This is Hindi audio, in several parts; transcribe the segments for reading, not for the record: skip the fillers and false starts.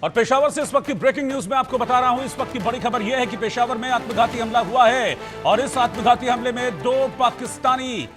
और पेशावर से इस वक्त की ब्रेकिंग न्यूज में आपको बता रहा हूं। इस वक्त की बड़ी खबर यह है कि पेशावर में आत्मघाती हमला हुआ है और इस आत्मघाती हमले में 2 पाकिस्तानी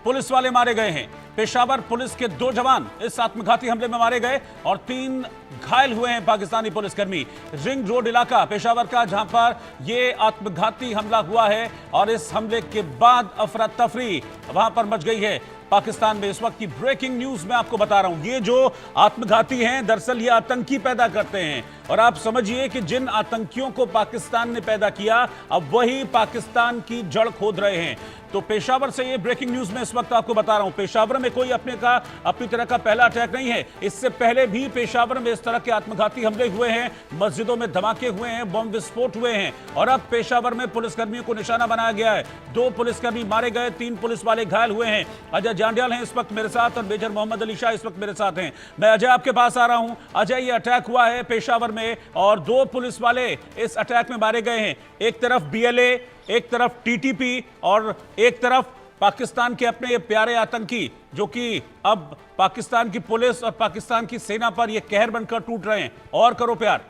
पुलिस वाले मारे गए हैं। पेशावर पुलिस के 2 जवान इस आत्मघाती हमले में मारे गए और 3 घायल हुए हैं पाकिस्तानी पुलिसकर्मी। रिंग रोड इलाका पेशावर का, जहां पर यह आत्मघाती हमला हुआ है और इस हमले के बाद अफरा तफरी वहां पर मच गई है पाकिस्तान में। इस वक्त की ब्रेकिंग न्यूज में आपको बता रहा हूं, ये जो आत्मघाती हैं दरअसल ये आतंकी पैदा करते हैं और आप समझिए कि जिन आतंकियों को पाकिस्तान ने पैदा किया अब वही पाकिस्तान की जड़ खोद रहे हैं। तो पेशावर से ये ब्रेकिंग न्यूज में इस वक्त आपको बता रहा हूं, पेशावर में कोई अपनी तरह का पहला अटैक नहीं है। इससे पहले भी पेशावर में इस तरह के आत्मघाती हमले हुए हैं, मस्जिदों में धमाके हुए हैं, बम विस्फोट हुए हैं और अब पेशावर में पुलिसकर्मियों को निशाना बनाया गया है। 2 पुलिसकर्मी मारे गए, 3 पुलिस वाले घायल हुए हैं। अजय जांडियाल हैं इस वक्त मेरे साथ और मेजर मोहम्मद अली शाह इस वक्त मेरे साथ हैं। मैं अजय आपके पास आ रहा हूं। अजय, ये अटैक हुआ है पेशावर में और 2 पुलिस वाले इस अटैक में मारे गए हैं। एक तरफ बीएलए, एक तरफ टीटीपी और एक तरफ पाकिस्तान के अपने ये प्यारे आतंकी, जो कि अब पाकिस्तान की पुलिस और पाकिस्तान की सेना पर ये कहर बनकर टूट रहे हैं। और करो प्यार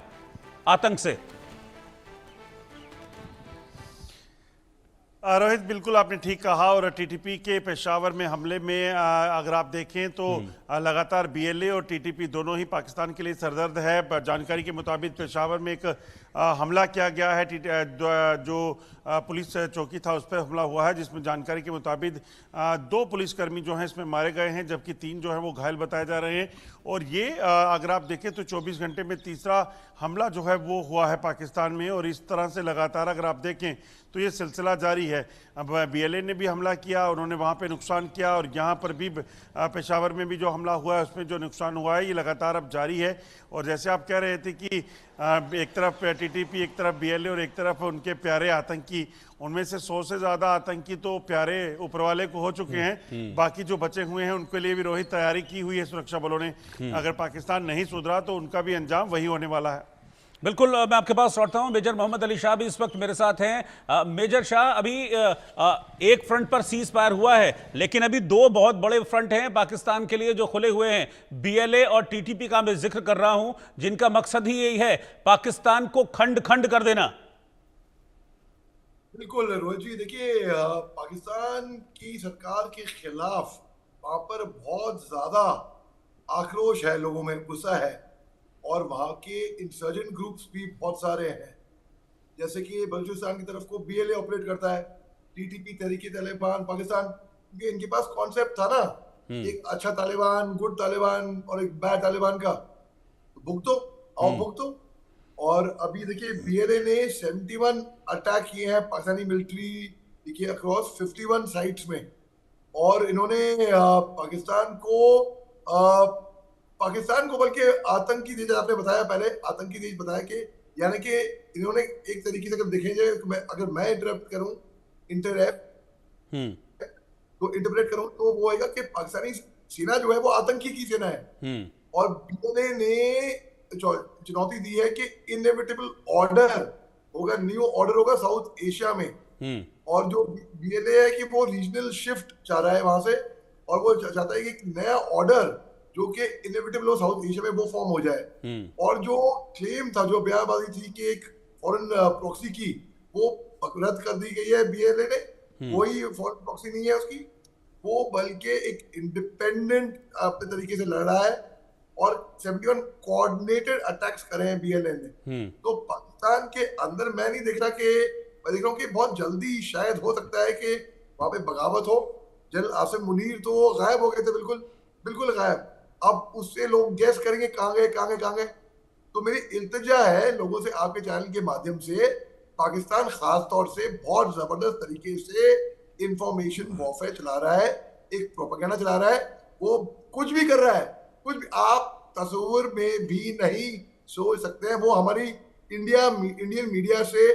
आतंक से। रोहित, बिल्कुल आपने ठीक कहा। और टीटीपी के पेशावर में हमले में अगर आप देखें तो लगातार बीएलए और टीटीपी दोनों ही पाकिस्तान के लिए सरदर्द है। जानकारी के मुताबिक पेशावर में एक हमला किया गया है, जो पुलिस चौकी था उस पर हमला हुआ है, जिसमें जानकारी के मुताबिक 2 पुलिसकर्मी जो हैं इसमें मारे गए हैं, जबकि 3 जो हैं वो घायल बताए जा रहे हैं। और ये अगर आप देखें तो 24 घंटे में तीसरा हमला जो है वो हुआ है पाकिस्तान में। और इस तरह से लगातार अगर आप देखें तो ये सिलसिला जारी है। अब बीएलए ने भी हमला किया, उन्होंने वहाँ पे नुकसान किया और यहाँ पर भी पेशावर में भी जो हमला हुआ है उसमें जो नुकसान हुआ है ये लगातार अब जारी है। और जैसे आप कह रहे थे कि एक तरफ टीटीपी, एक तरफ बीएलए और एक तरफ उनके प्यारे आतंकी, उनमें से 100 से ज़्यादा आतंकी तो प्यारे ऊपर वाले को हो चुके हैं। बाकी जो बचे हुए हैं उनके लिए भी रोहित तैयारी की हुई है सुरक्षा बलों ने। अगर पाकिस्तान नहीं सुधरा तो उनका भी अंजाम वही होने वाला है। बिल्कुल, मैं आपके पास लौटता हूं। मेजर मोहम्मद अली शाह भी इस वक्त मेरे साथ हैं। मेजर शाह, अभी एक फ्रंट पर सीज फायर हुआ है, लेकिन अभी 2 बहुत बड़े फ्रंट हैं पाकिस्तान के लिए जो खुले हुए हैं। बीएलए और टीटीपी का मैं जिक्र कर रहा हूं, जिनका मकसद ही यही है पाकिस्तान को खंड खंड कर देना। बिल्कुल रोहित जी, देखिए पाकिस्तान की सरकार के खिलाफ वहां पर बहुत ज्यादा आक्रोश है, लोगों में गुस्सा है और वहां के इंसर्जेंट ग्रुप्स भी बहुत सारे हैं। जैसे कि बलूचिस्तान की तरफ को बीएलए ऑपरेट करता है, टीटीपी तहरीके तालिबान पाकिस्तान, क्योंकि इनके पास कॉन्सेप्ट था ना, एक अच्छा तालिबान, गुड तालिबान और एक बैड तालिबान का, भुगतो और भुगतो। और अभी देखिए बीएलए ने 71 अटैक किए हैं पाकिस्तानी मिलिट्री देखिए अक्रॉस 51 साइट्स में। और इन्होंने पाकिस्तान को बल्कि आतंकी देश, आपने बताया पहले आतंकी देश बताया कि, यानी कि इन्होंने एक तरीके से अगर देखेंगे, अगर मैं इंटरप्रेट करूं तो वो होगा कि पाकिस्तानी सेना जो है वो आतंकी की सेना है। और बीएलए ने चुनौती दी है कि इनएविटेबल ऑर्डर होगा, न्यू ऑर्डर होगा साउथ एशिया में। और जो बीएलए है कि वो रीजनल शिफ्ट चाह रहा है वहां से, और वो चाहता है कि एक नया ऑर्डर जो कि इनएविटेबल हो साउथ एशिया में वो फॉर्म हो जाए। और जो क्लेम था, जो बयानबाजी थी कि एक फॉरेन प्रॉक्सी की, वो रद्द कर दी गई है बीएलए ने। कोई फॉरेन प्रॉक्सी नहीं है उसकी, वो बल्कि एक इंडिपेंडेंट अपने तरीके से लड़ रहा है। और 71 कोऑर्डिनेटेड अटैक्स करे हैं बीएलए ने। तो पाकिस्तान के अंदर मैं नहीं देख रहा कि, मैं देख रहा हूँ कि बहुत जल्दी शायद हो सकता है कि वहां पे बगावत हो। जनरल आसिम मुनीर तो गायब हो गए थे, बिल्कुल गायब। अब उससे लोग गैस करेंगे कहाँ गए। तो मेरी इल्तिजा है लोगों से, आपके चैनल के माध्यम से, पाकिस्तान खास तौर से बहुत जबरदस्त तरीके से इंफॉर्मेशन वॉरफेयर चला रहा है, एक प्रोपेगेंडा चला रहा है। वो कुछ भी कर रहा है, कुछ भी आप तस्वीर में भी नहीं सोच सकते हैं। वो हमारी इंडियन मीडिया से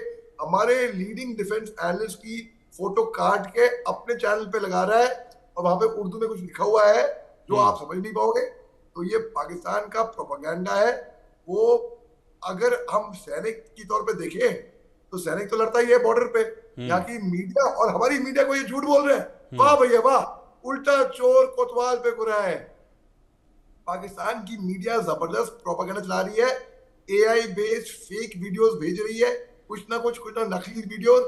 हमारे लीडिंग डिफेंस एनालिस्ट की फोटो काट के अपने चैनल पे लगा रहा है और वहां पे उर्दू में कुछ लिखा हुआ है जो आप समझ नहीं पाओगे। तो ये पाकिस्तान का प्रोपेगेंडा है। वो अगर हम सैनिक की तौर पे देखें तो सैनिक तो लड़ता ही है बॉर्डर पे, यहाँ की मीडिया और हमारी मीडिया को ये झूठ बोल रहे हैं। वाह भैया वाह, उल्टा चोर कोतवाल पे गुरा है। पाकिस्तान की मीडिया जबरदस्त प्रोपेगेंडा चला रही है एआई बेस्ड फेक वीडियोस भेज रही है, कुछ ना नकली वीडियो।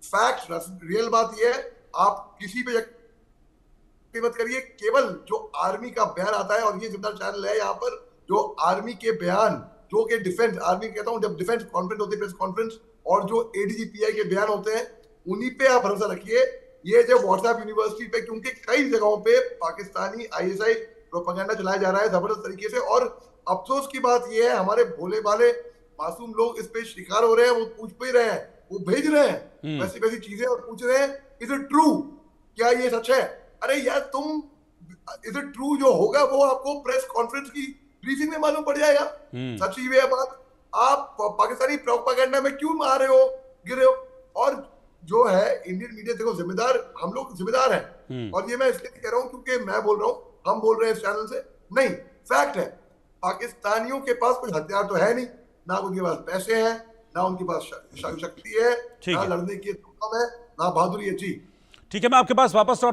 फैक्ट रियल बात यह है, आप किसी पे यकीन मत करिए, केवल जो आर्मी का बयान आता है, और ये जिम्मेदार चैनल है यहाँ पर, जो आर्मी के बयान, जो कि डिफेंस आर्मी कहता हूँ, जब डिफेंस कॉन्फ्रेंस होती है, प्रेस कॉन्फ्रेंस, और जो एडीजीपीआई के बयान होते हैं, उन्हीं पे आप भरोसा रखिए। ये जो व्हाट्सएप यूनिवर्सिटी पे, क्योंकि कई जगहों पे पाकिस्तानी आईएसआई प्रोपेगेंडा चलाया जा रहा है जबरदस्त तरीके से, और अफसोस की बात ये है, हमारे भोले भाले मासूम लोग इस पे शिकार हो रहे हैं। वो पूछ भी रहे हैं, वो भेज रहे हैं वैसी वैसी चीजें, और पूछ रहे हैं इज इट ट्रू, क्या ये सच है? अरे यार तुम, इज इट ट्रू जो होगा वो आपको प्रेस कॉन्फ्रेंस की ब्रीफिंग में मालूम पड़ जाएगा। सच ही है बात। आप पाकिस्तानी प्रोपेगेंडा में क्यों आ रहे हो, गिरे हो? और जो है इंडियन मीडिया, देखो जिम्मेदार, हम लोग जिम्मेदार हैं, और ये मैं इसलिए कह रहा हूं क्योंकि मैं बोल रहा हूं, हम बोल रहे हैं इस चैनल से नहीं, फैक्ट है। पाकिस्तानियों के पास कोई हथियार तो है नहीं, ना उनके पास पैसे हैं, ना उनके पास शक्ति है, ना लड़ने की दम है, ना बहादुरी है। जी ठीक है, मैं आपके पास वापस लौटता हूं।